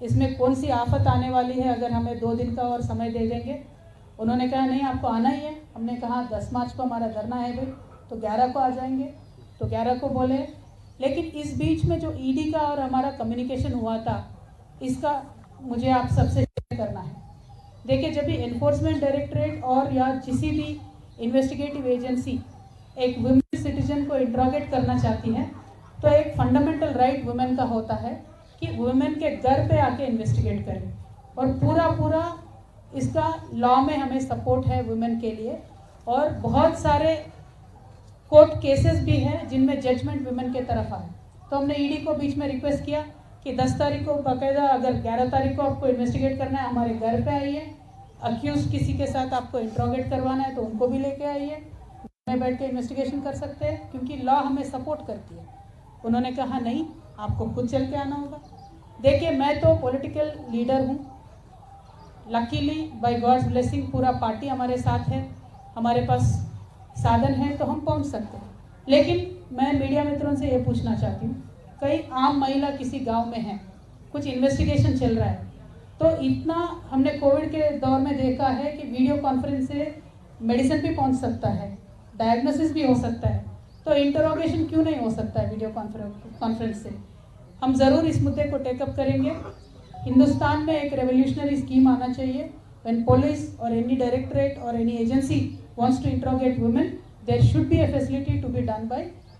इसमें कौन सी आफत आने वाली है अगर हमें 2 दिन का और समय दे देंगे। उन्होंने कहा नहीं आपको आना ही है। हमने कहा 10 मार्च को हमारा धरना है भाई, तो 11 को आ जाएंगे, तो 11 को बोले। लेकिन इस बीच में जो ईडी का और हमारा कम्युनिकेशन हुआ था, इसका मुझे आप सबसे शेयर करना है। देखिए, जब भी एनफोर्समेंट डायरेक्टरेट और या किसी भी इन्वेस्टिगेटिव एजेंसी एक वुमेन सिटीजन को इंट्रोगेट करना चाहती है, तो एक फंडामेंटल राइट वुमेन का होता है कि वुमेन के घर पे आके इन्वेस्टिगेट करें, और पूरा इसका लॉ में हमें सपोर्ट है वुमेन के लिए। और बहुत सारे कोर्ट केसेस भी हैं जिनमें जजमेंट वुमेन के तरफ आए। तो हमने ईडी को बीच में रिक्वेस्ट किया कि 10 तारीख को बाकायदा, अगर 11 तारीख को आपको इन्वेस्टिगेट करना है हमारे घर पे आइए, अक्यूज किसी के साथ आपको इंट्रोगेट करवाना है तो उनको भी लेके आइए, में बैठ के इन्वेस्टिगेशन कर सकते हैं, क्योंकि लॉ हमें सपोर्ट करती है। उन्होंने कहा नहीं, आपको खुद चल के आना होगा। देखिए, मैं तो पॉलिटिकल लीडर हूँ, लकीली बाय गॉड्स ब्लेसिंग पूरा पार्टी हमारे साथ है, हमारे पास साधन है तो हम पहुँच सकते हैं। लेकिन मैं मीडिया मित्रों से ये पूछना चाहती हूँ, कई आम महिला किसी गांव में है, कुछ इन्वेस्टिगेशन चल रहा है, तो इतना हमने कोविड के दौर में देखा है कि वीडियो कॉन्फ्रेंस से मेडिसिन भी पहुंच सकता है, डायग्नोसिस भी हो सकता है, तो इंटरोगेशन क्यों नहीं हो सकता है वीडियो कॉन्फ्रेंस से। हम ज़रूर इस मुद्दे को टेकअप करेंगे। हिंदुस्तान में एक रेवोल्यूशनरी स्कीम आना चाहिए। व्हेन पुलिस और एनी डायरेक्टरेट और any agency wants to interrogate women, there should be a facility to be done by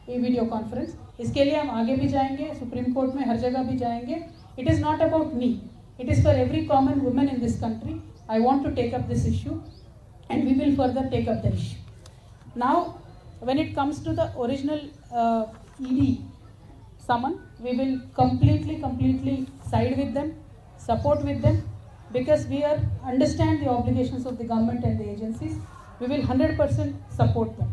a video conference. इसके लिए हम आगे भी जाएंगे, सुप्रीम कोर्ट में हर जगह भी जाएंगे। It is not about me, it is for every common woman in this country. I want to take up this issue and we will further take up the issue. Now, when it comes to the original ED summon, we will completely side with them, support with them, because we understand the obligations of the government and the agencies. We will 100% support them.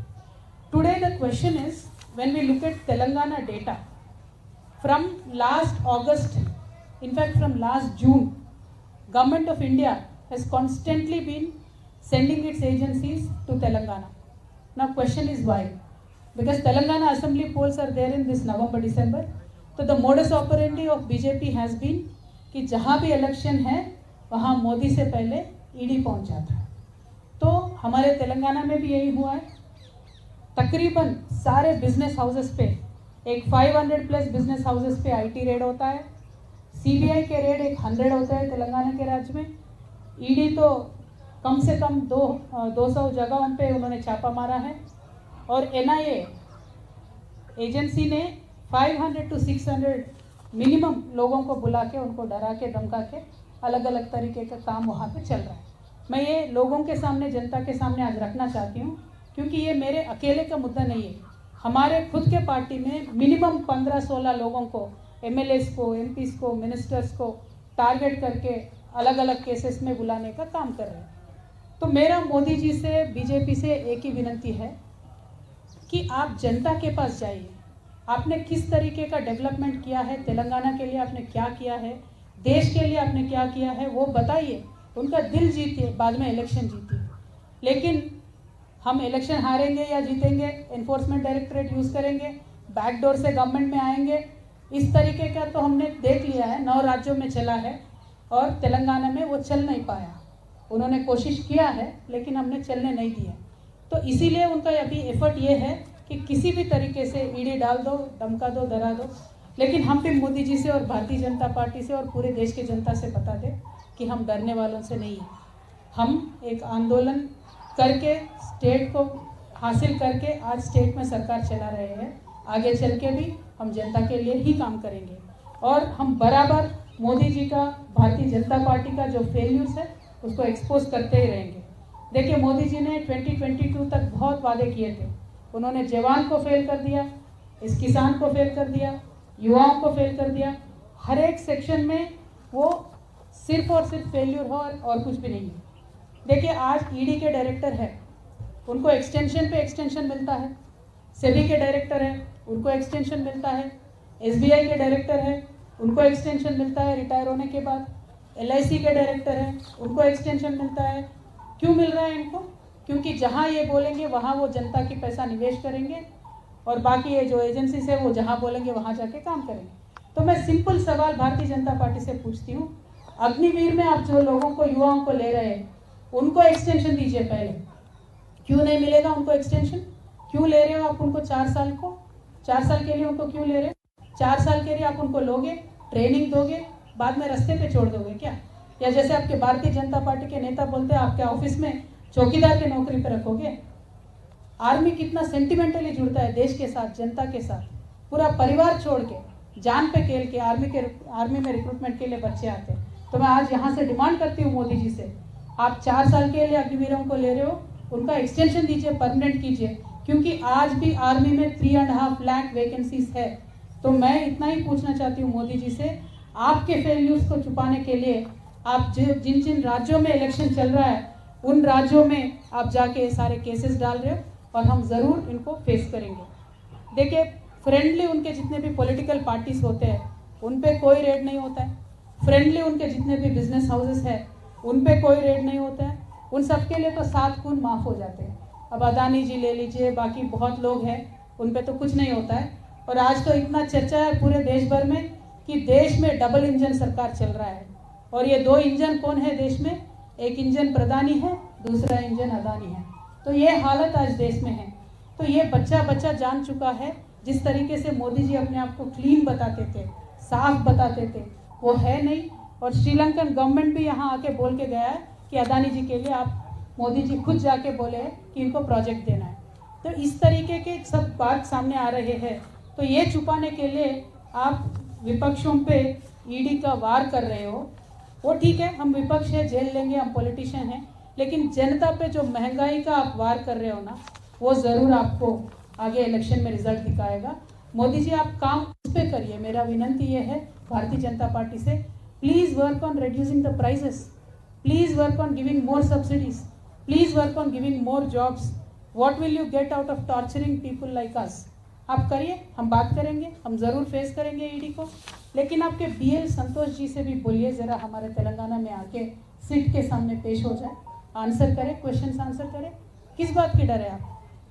Today the question is, when we look at Telangana data, from last August, in fact from last June, Government of India has constantly been sending its agencies to Telangana. Now question is why? Because Telangana assembly polls are there in this November, December. So the modus operandi of BJP has been कि जहाँ भी election है वहाँ मोदी से पहले ED पहुँच जाता है। तो हमारे तेलंगाना में भी यही हुआ है। तकरीबन सारे बिजनेस हाउसेस पे, एक 500 प्लस बिजनेस हाउसेस पे आईटी रेड होता है, सीबीआई के रेड एक 100 होता है तेलंगाना के राज्य में। ईडी तो कम से कम 200 जगहों पे उन्होंने छापा मारा है, और एनआईए एजेंसी ने 500 to 600 मिनिमम लोगों को बुला के, उनको डरा के, धमका के, अलग अलग तरीके का काम वहाँ पे चल रहा है। मैं ये लोगों के सामने, जनता के सामने आज रखना चाहती हूँ, क्योंकि ये मेरे अकेले का मुद्दा नहीं है। हमारे खुद के पार्टी में मिनिमम 15-16 लोगों को, एमएलएस को, एमपीस को, मिनिस्टर्स को टारगेट करके अलग अलग केसेस में बुलाने का काम कर रहे हैं। तो मेरा मोदी जी से, बीजेपी से एक ही विनती है कि आप जनता के पास जाइए। आपने किस तरीके का डेवलपमेंट किया है, तेलंगाना के लिए आपने क्या किया है, देश के लिए आपने क्या किया है, वो बताइए। उनका दिल जीतिए, बाद में इलेक्शन जीतिए। लेकिन हम इलेक्शन हारेंगे या जीतेंगे, एनफोर्समेंट डायरेक्टरेट यूज़ करेंगे, बैकडोर से गवर्नमेंट में आएंगे, इस तरीके का तो हमने देख लिया है, 9 राज्यों में चला है, और तेलंगाना में वो चल नहीं पाया। उन्होंने कोशिश किया है लेकिन हमने चलने नहीं दिया। तो इसीलिए उनका अभी एफर्ट ये है कि किसी भी तरीके से ईडी डाल दो, धमका दो, डरा दो। लेकिन हम भी मोदी जी से और भारतीय जनता पार्टी से और पूरे देश की जनता से बता दें कि हम डरने वालों से नहीं हैं। हम एक आंदोलन करके, स्टेट को हासिल करके आज स्टेट में सरकार चला रहे हैं। आगे चल के भी हम जनता के लिए ही काम करेंगे, और हम बराबर मोदी जी का, भारतीय जनता पार्टी का जो फेल्यूर्स है उसको एक्सपोज करते ही रहेंगे। देखिए, मोदी जी ने 2022 तक बहुत वादे किए थे। उन्होंने जवान को फेल कर दिया, इस किसान को फेल कर दिया, युवाओं को फेल कर दिया। हर एक सेक्शन में वो सिर्फ और सिर्फ फेल्यूर हो और कुछ भी नहीं है। देखिए, आज ईडी के डायरेक्टर है, उनको एक्सटेंशन पे एक्सटेंशन मिलता है। सेबी के डायरेक्टर है, उनको एक्सटेंशन मिलता है। एसबीआई के डायरेक्टर है, उनको एक्सटेंशन मिलता है रिटायर होने के बाद। एलआईसी के डायरेक्टर है, उनको एक्सटेंशन मिलता है। क्यों मिल रहा है इनको? क्योंकि जहाँ ये बोलेंगे वहाँ वो जनता की पैसा निवेश करेंगे, और बाकी ये जो एजेंसीज है वो जहाँ बोलेंगे वहाँ जाके काम करेंगे। तो मैं सिंपल सवाल भारतीय जनता पार्टी से पूछती हूँ, अग्निवीर में आप जो लोगों को, युवाओं को ले रहे हैं, उनको एक्सटेंशन दीजिए पहले। क्यों नहीं मिलेगा उनको एक्सटेंशन? क्यों ले रहे हो आप उनको 4 साल को? 4 साल के लिए उनको क्यों ले रहे हो? 4 साल के लिए आप उनको लोगे, ट्रेनिंग दोगे, बाद में रास्ते पे छोड़ दोगे क्या? या जैसे आपके भारतीय जनता पार्टी के नेता बोलते हैं, आपके ऑफिस में चौकीदार की नौकरी पे रखोगे? आर्मी कितना सेंटिमेंटली जुड़ता है देश के साथ, जनता के साथ, पूरा परिवार छोड़ के, जान पे खेल के आर्मी में रिक्रूटमेंट के लिए बच्चे आते हैं। तो मैं आज यहाँ से डिमांड करती हूँ मोदी जी से, आप 4 साल के लिए अग्निवीरों को ले रहे हो, उनका एक्सटेंशन दीजिए, परमानेंट कीजिए, क्योंकि आज भी आर्मी में 3.5 लाख वैकेंसीज है। तो मैं इतना ही पूछना चाहती हूँ मोदी जी से, आपके फेल्यूर्स को छुपाने के लिए आप जिन जिन राज्यों में इलेक्शन चल रहा है, उन राज्यों में आप जाके सारे केसेस डाल रहे हो, और हम ज़रूर इनको फेस करेंगे। देखिए, फ्रेंडली उनके जितने भी पॉलिटिकल पार्टीज होते हैं, उन पे कोई रेड नहीं होता है। फ्रेंडली उनके जितने भी बिजनेस हाउसेस हैं, उन पे कोई रेड नहीं होता है। उन सब के लिए तो 7 खून माफ़ हो जाते हैं। अब अदानी जी ले लीजिए, बाकी बहुत लोग हैं, उन पे तो कुछ नहीं होता है। और आज तो इतना चर्चा है पूरे देश भर में कि देश में डबल इंजन सरकार चल रहा है। और ये 2 इंजन कौन है देश में? एक इंजन प्रधानी है, दूसरा इंजन अदानी है। तो ये हालत आज देश में है। तो ये बच्चा जान चुका है, जिस तरीके से मोदी जी अपने आप को क्लीन बताते थे, साफ बताते थे, वो है नहीं। और श्रीलंकन गवर्नमेंट भी यहाँ आके बोल के गया है कि अदानी जी के लिए आप, मोदी जी खुद जाके बोले हैं कि इनको प्रोजेक्ट देना है। तो इस तरीके के सब बात सामने आ रहे हैं। तो ये छुपाने के लिए आप विपक्षों पे ईडी का वार कर रहे हो। वो ठीक है, हम विपक्ष है, जेल लेंगे, हम पॉलिटिशियन हैं, लेकिन जनता पे जो महंगाई का आप वार कर रहे हो ना, वो ज़रूर आपको आगे इलेक्शन में रिजल्ट दिखाएगा। मोदी जी, आप काम उस पर करिए। मेरा विनंती ये है भारतीय जनता पार्टी से, please work on reducing the prices, please work on giving more subsidies, please work on giving more jobs. What will you get out of torturing people like us? आप करिए, हम बात करेंगे, हम ज़रूर फेस करेंगे ईडी को। लेकिन आपके BL संतोष जी से भी बोलिए, ज़रा हमारे तेलंगाना में आके सीट के सामने पेश हो जाए, आंसर करें, क्वेश्चंस आंसर करें। किस बात की डर है आप?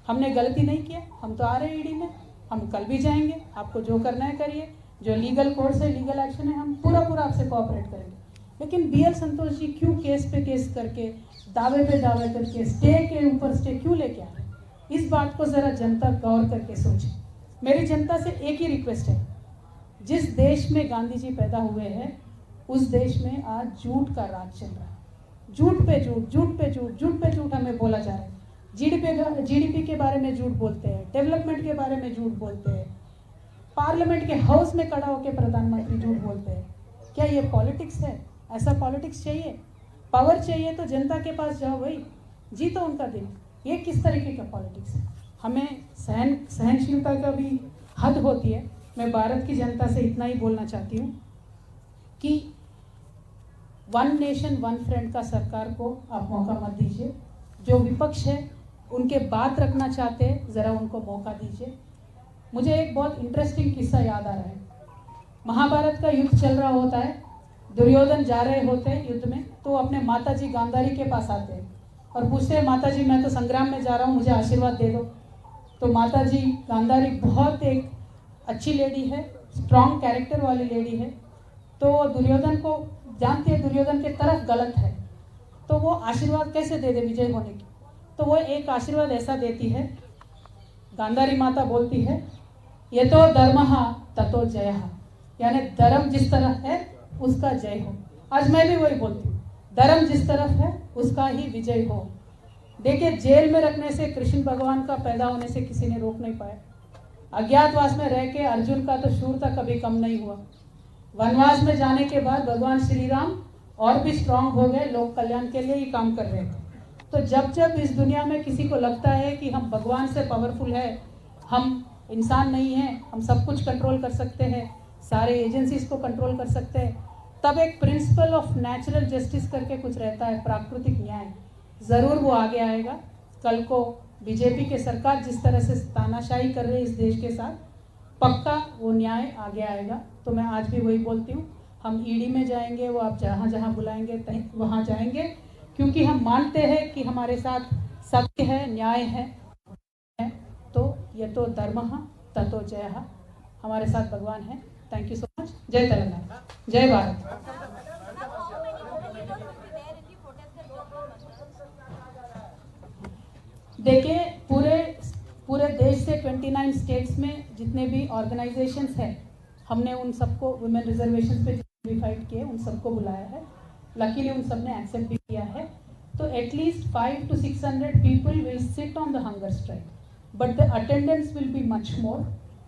हमने गलती नहीं किया, हम तो आ रहे हैं ईडी में, हम कल भी जाएंगे। आपको जो करना है करिए, जो लीगल कोर्स है, लीगल एक्शन है, हम पूरा आपसे कोऑपरेट करेंगे। लेकिन BL संतोष जी क्यों केस पे केस करके, दावे पे दावे करके, स्टे के ऊपर स्टे क्यों लेके आ रहे हैं? इस बात को ज़रा जनता गौर करके सोचे। मेरी जनता से एक ही रिक्वेस्ट है, जिस देश में गांधी जी पैदा हुए हैं, उस देश में आज झूठ का राज चल रहा है। झूठ पे झूठ, झूठ पे झूठ, झूठ पे झूठ हमें बोला जा रहा है। GDP के बारे में झूठ बोलते हैं, डेवलपमेंट के बारे में झूठ बोलते हैं, पार्लियामेंट के हाउस में खड़ा होकर प्रधानमंत्री झूठ बोलते हैं। क्या ये पॉलिटिक्स है? ऐसा पॉलिटिक्स चाहिए? पावर चाहिए तो जनता के पास जाओ भाई, जीतो उनका दिन। ये किस तरीके का पॉलिटिक्स है? हमें सहनशीलता का भी हद होती है। मैं भारत की जनता से इतना ही बोलना चाहती हूँ कि 1 नेशन 1 फ्रेंड का सरकार को आप मौका मत दीजिए। जो विपक्ष है, उनके बात रखना चाहते हैं, ज़रा उनको मौका दीजिए। मुझे एक बहुत इंटरेस्टिंग किस्सा याद आ रहा है। महाभारत का युद्ध चल रहा होता है, दुर्योधन जा रहे होते हैं युद्ध में, तो अपने माता जी गांधारी के पास आते हैं और पूछते हैं, माता जी मैं तो संग्राम में जा रहा हूँ, मुझे आशीर्वाद दे दो। तो माता जी गांधारी बहुत एक अच्छी लेडी है, स्ट्रॉन्ग कैरेक्टर वाली लेडी है। तो दुर्योधन को जानती है, दुर्योधन के तरफ गलत है, तो वो आशीर्वाद कैसे दे दे विजय होने की? तो वो एक आशीर्वाद ऐसा देती है, गांधारी माता बोलती है, ये तो धर्मः ततो जयः, यानी धर्म जिस तरफ है उसका जय हो। आज मैं भी वही बोलती हूँ, धर्म जिस तरफ है उसका ही विजय हो। देखिए, जेल में रखने से कृष्ण भगवान का पैदा होने से किसी ने रोक नहीं पाया। अज्ञातवास में रह के अर्जुन का तो शूरता कभी कम नहीं हुआ। वनवास में जाने के बाद भगवान श्री राम और भी स्ट्रांग हो गए, लोक कल्याण के लिए ही काम कर रहे थे। तो जब जब इस दुनिया में किसी को लगता है कि हम भगवान से पावरफुल है, हम इंसान नहीं हैं, हम सब कुछ कंट्रोल कर सकते हैं, सारे एजेंसीज को कंट्रोल कर सकते हैं, तब एक प्रिंसिपल ऑफ नेचुरल जस्टिस करके कुछ रहता है, प्राकृतिक न्याय, ज़रूर वो आगे आएगा। कल को बीजेपी के सरकार जिस तरह से तानाशाही कर रही है इस देश के साथ, पक्का वो न्याय आगे आएगा। तो मैं आज भी वही बोलती हूँ, हम ईडी में जाएंगे, वो आप जहाँ जहाँ बुलाएंगे वहाँ जाएंगे, क्योंकि हम मानते हैं कि हमारे साथ सत्य है, न्याय है। तो ये तो धर्मः ततो जयः, हमारे साथ भगवान है। Thank you so much. जय तेलंगाना, जय भारत। देखिए पूरे देश से 29 स्टेट्स में जितने भी ऑर्गेनाइजेशंस हैं, हमने उन सबको वुमेन रिजर्वेशन पे फाइट किए, उन सबको बुलाया है। लकीली उन सब ने एक्सेप्ट भी किया है। तो at least 500 to 600 people will sit on the hunger strike, but the attendance will be much more.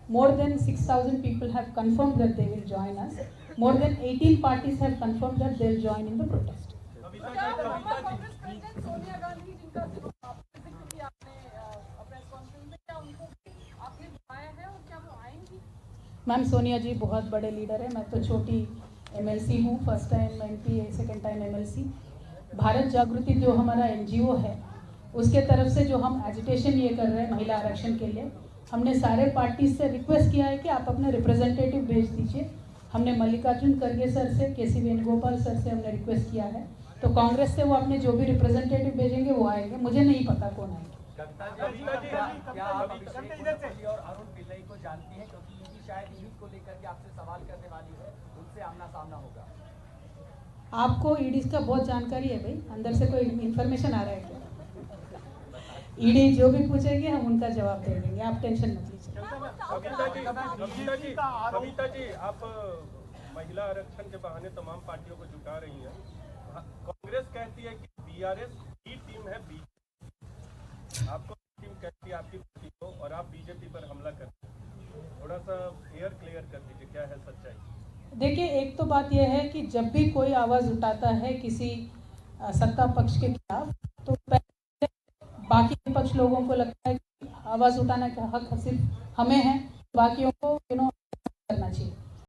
More than 6,000 people have confirmed that they will join us. More than 18 parties have confirmed that they will join in the protest. Ma'am Sonia ji बहुत बड़े leader है, मैं तो छोटी MLC हूँ, first time MP, second time MLC। Bharat Jagruthi जो हमारा NGO है, उसके तरफ से जो हम एजिटेशन ये कर रहे हैं महिला आरक्षण के लिए, हमने सारे पार्टीज से रिक्वेस्ट किया है कि आप अपने रिप्रेजेंटेटिव भेज दीजिए। हमने मल्लिकार्जुन खड़गे सर से, KC वेणुगोपाल सर से हमने रिक्वेस्ट किया है, तो कांग्रेस से वो अपने जो भी रिप्रेजेंटेटिव भेजेंगे वो आएंगे। मुझे नहीं पता कौन आएंगे। क्या आप अभिषेक और अरुण पिल्लई को जानती हैं, क्योंकि ईडी शायद इन्हीं को लेकर के आपसे सवाल करने वाली है, उनसे आमना सामना होगा। आपको ईडी का बहुत जानकारी है भाई, अंदर से कोई इन्फॉर्मेशन आ रहा है क्या? ईडी जो भी पूछेगी हम उनका जवाब दे देंगे, आप टेंशन मत लीजिए। कविता जी, आप महिला आरक्षण के बहाने तमाम पार्टियों को जुटा रही हैं। कांग्रेस कहती है कि BRS की टीम है, आपको टीम कहती है आपकी पार्टी को, और आप BJP पर हमला करते हैं। थोड़ा सा क्लियर कर दीजिए, क्या है सच्चाई? देखिए, एक तो बात यह है कि जब भी कोई आवाज़ उठाता है किसी सत्ता पक्ष के खिलाफ, तो पहले बाकी विपक्ष लोगों को लगता है कि आवाज़ उठाने का हक सिर्फ हमें है, बाकियों को करना चाहिए।